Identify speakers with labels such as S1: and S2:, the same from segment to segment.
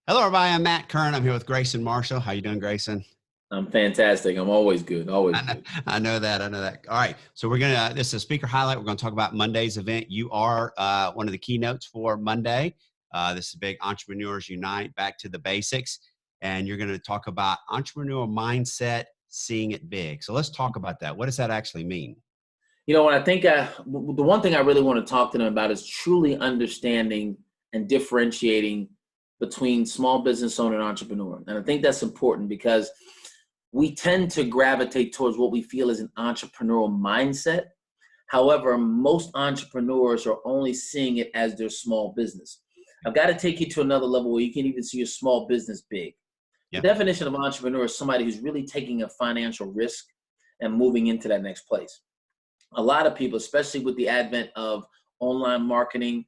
S1: Hello, everybody. I'm Matt Kern. I'm here with Grayson Marshall. How you doing, Grayson?
S2: I'm fantastic. I'm always good. Always
S1: I know,
S2: good.
S1: I know that. I know that. All right. So this is a speaker highlight. We're going to talk about Monday's event. You are one of the keynotes for Monday. This is Big Entrepreneurs Unite, Back to the Basics. And you're going to talk about entrepreneurial mindset, seeing it big. So let's talk about that. What does that actually mean?
S2: You know, the one thing I really want to talk to them about is truly understanding and differentiating between small business owner and entrepreneur. And I think that's important because we tend to gravitate towards what we feel is an entrepreneurial mindset. However, most entrepreneurs are only seeing it as their small business. I've got to take you to another level where you can even see your small business big.
S1: Yeah.
S2: The definition of an entrepreneur is somebody who's really taking a financial risk and moving into that next place. A lot of people, especially with the advent of online marketing,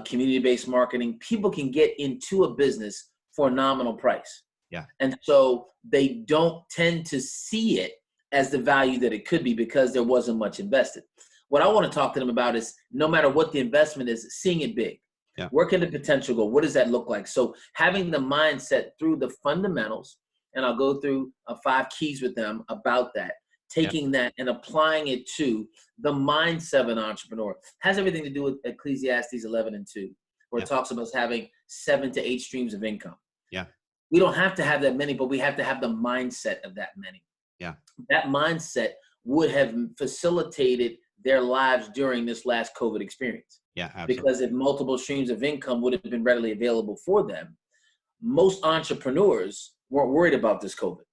S2: community-based marketing, people can get into a business for a nominal price.
S1: Yeah.
S2: And so they don't tend to see it as the value that it could be because there wasn't much invested. What I want to talk to them about is no matter what the investment is, seeing it big.
S1: Yeah.
S2: Where can the potential go? What does that look like? So having the mindset through the fundamentals, and I'll go through 5 keys with them about that. Taking that and applying it to the mindset of an entrepreneur has everything to do with Ecclesiastes 11:2, where it talks about us having 7 to 8 streams of income.
S1: Yeah.
S2: We don't have to have that many, but we have to have the mindset of that many.
S1: Yeah.
S2: That mindset would have facilitated their lives during this last COVID experience.
S1: Yeah, absolutely.
S2: Because if multiple streams of income would have been readily available for them, most entrepreneurs weren't worried about this COVID.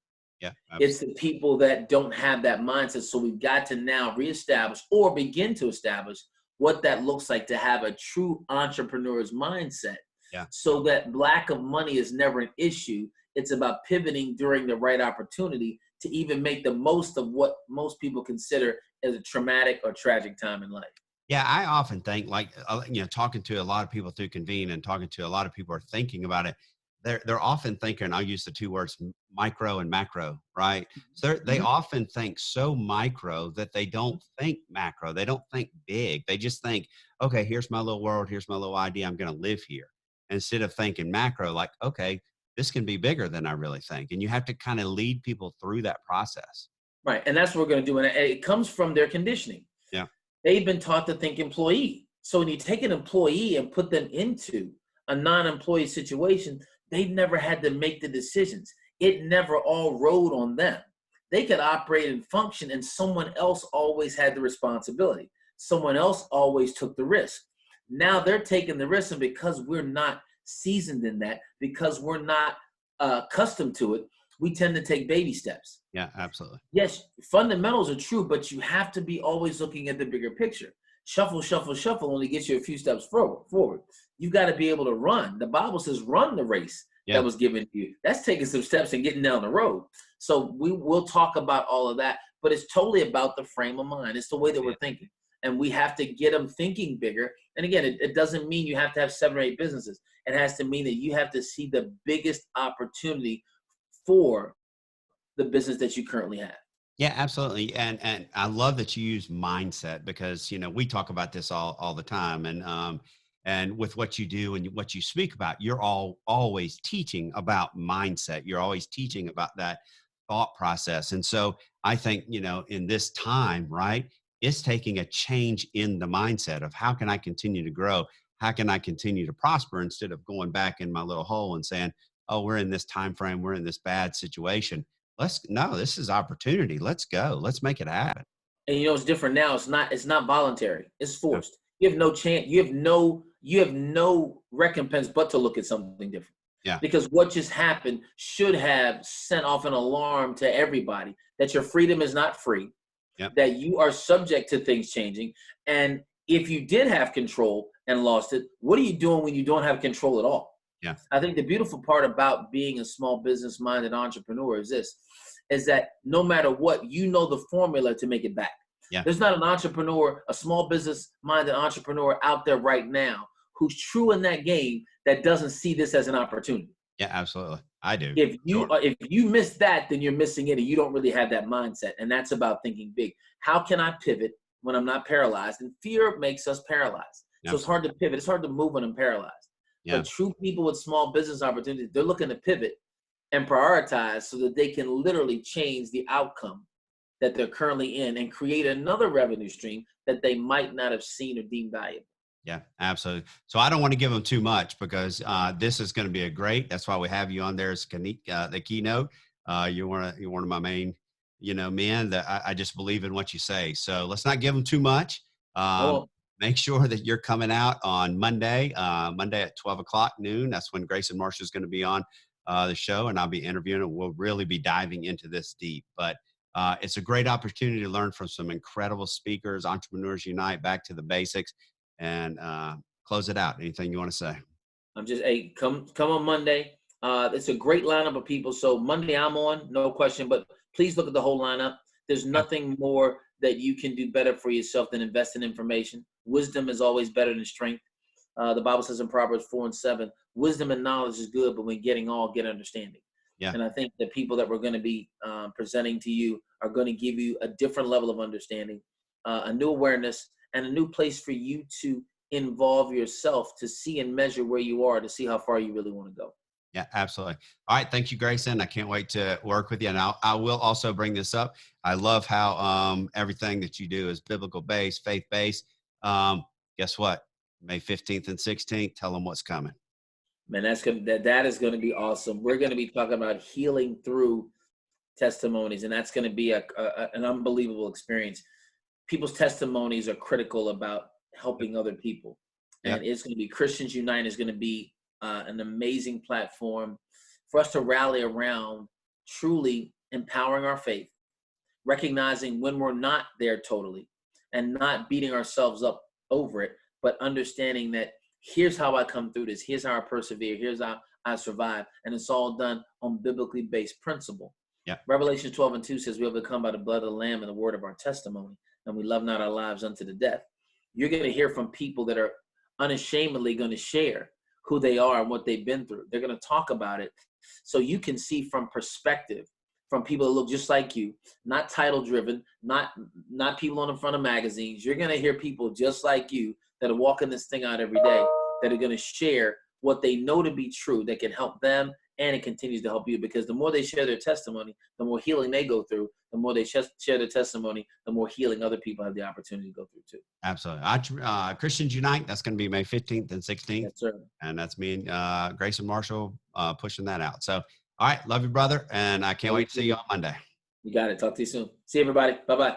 S1: Yeah,
S2: it's the people that don't have that mindset. So we've got to now reestablish or begin to establish what that looks like to have a true entrepreneur's mindset.
S1: Yeah.
S2: So that lack of money is never an issue. It's about pivoting during the right opportunity to even make the most of what most people consider as a traumatic or tragic time in life.
S1: Yeah, I often think talking to a lot of people through Convene and talking to a lot of people are thinking about it. They're often thinking, I'll use the 2 words, micro and macro, right? So they often think so micro that they don't think macro. They don't think big. They just think, okay, here's my little world. Here's my little idea. I'm going to live here. Instead of thinking macro, like, okay, this can be bigger than I really think. And you have to kind of lead people through that process.
S2: Right. And that's what we're going to do. And it comes from their conditioning.
S1: Yeah.
S2: They've been taught to think employee. So when you take an employee and put them into a non-employee situation, they've never had to make the decisions. It never all rode on them. They could operate and function, and someone else always had the responsibility. Someone else always took the risk. Now they're taking the risk, and because we're not seasoned in that, because we're not accustomed to it, we tend to take baby steps.
S1: Yeah, absolutely.
S2: Yes, fundamentals are true, but you have to be always looking at the bigger picture. Shuffle, shuffle, shuffle only gets you a few steps forward. You've got to be able to run. The Bible says run the race that was given to you. That's taking some steps and getting down the road. So we'll talk about all of that, but it's totally about the frame of mind. It's the way that we're thinking. And we have to get them thinking bigger. And again, it doesn't mean you have to have 7 or 8 businesses. It has to mean that you have to see the biggest opportunity for the business that you currently have.
S1: Yeah, absolutely. And I love that you use mindset because, we talk about this all the time. And with what you do and what you speak about, you're always teaching about mindset. You're always teaching about that thought process. And so I think, in this time, right, it's taking a change in the mindset of how can I continue to grow? How can I continue to prosper instead of going back in my little hole and saying, oh, we're in this time frame, we're in this bad situation. This is opportunity. Let's go. Let's make it happen.
S2: And it's different now. It's not voluntary. It's forced. You have no chance. You have no recompense but to look at something different.
S1: Yeah.
S2: Because what just happened should have sent off an alarm to everybody that your freedom is not free, that you are subject to things changing. And if you did have control and lost it, what are you doing when you don't have control at all?
S1: Yeah.
S2: I think the beautiful part about being a small business minded entrepreneur is that no matter what, the formula to make it back.
S1: Yeah.
S2: There's not an entrepreneur, a small business minded entrepreneur out there right now who's true in that game that doesn't see this as an opportunity.
S1: Yeah, absolutely. I do.
S2: If you miss that, then you're missing it and you don't really have that mindset. And that's about thinking big. How can I pivot when I'm not paralyzed? And fear makes us paralyzed. So it's hard to pivot. It's hard to move when I'm paralyzed.
S1: Yeah.
S2: But true people with small business opportunities, they're looking to pivot and prioritize so that they can literally change the outcome that they're currently in and create another revenue stream that they might not have seen or deemed valuable.
S1: Yeah, absolutely. So I don't want to give them too much because this is going to be a great. That's why we have you on there as the keynote. You're one of my main, men that I just believe in what you say. So let's not give them too much.
S2: I
S1: Um,
S2: won't.
S1: Make sure that you're coming out on Monday, Monday at 12 o'clock noon. That's when Grayson Marshall is going to be on the show, and I'll be interviewing, and we'll really be diving into this deep. But it's a great opportunity to learn from some incredible speakers. Entrepreneurs Unite, back to the basics, and close it out. Anything you want to say?
S2: I'm just, hey, come on Monday. It's a great lineup of people. So Monday I'm on, no question, but please look at the whole lineup. There's
S1: Yeah,
S2: nothing more that you can do better for yourself than invest in information. Wisdom is always better than strength. The Bible says in Proverbs 4:7, wisdom and knowledge is good, but when getting all, get understanding.
S1: yeah,
S2: And I think the people that we're going to be presenting to you are going to give you a different level of understanding, a new awareness, and a new place for you to involve yourself to see and measure where you are, to see how far you really want to go.
S1: yeah, absolutely. All right, thank you, Grayson. I can't wait to work with you, and I will also bring this up. I love how everything that you do is biblical based, faith based. Guess what? May 15th and 16th. Tell them what's coming.
S2: Man, that is going to be awesome. We're going to be talking about healing through testimonies, and that's going to be an unbelievable experience. People's testimonies are critical about helping other people,
S1: Yep.
S2: and it's going to be Christians Unite is going to be an amazing platform for us to rally around, truly empowering our faith, recognizing when we're not there totally, and not beating ourselves up over it, but understanding that here's how I come through this, here's how I persevere, here's how I survive, and it's all done on biblically based principle.
S1: Yep.
S2: Revelation 12:2 says we overcome by the blood of the Lamb and the word of our testimony, and we love not our lives unto the death. You're going to hear from people that are unashamedly going to share who they are and what they've been through. They're going to talk about it so you can see from perspective from people that look just like you, not title driven, not people on the front of magazines. You're going to hear people just like you that are walking this thing out every day, that are going to share what they know to be true, that can help them, and it continues to help you, because the more they share their testimony, the more healing they go through. The more they share their testimony, the more healing other people have the opportunity to go through too.
S1: Absolutely. Christians Unite. That's going to be May 15th and 16th.
S2: Yes, sir.
S1: And that's me and Grayson Marshall pushing that out. So, all right. Love you, brother. And I can't wait to see you on Monday.
S2: You got it. Talk to you soon. See everybody. Bye-bye.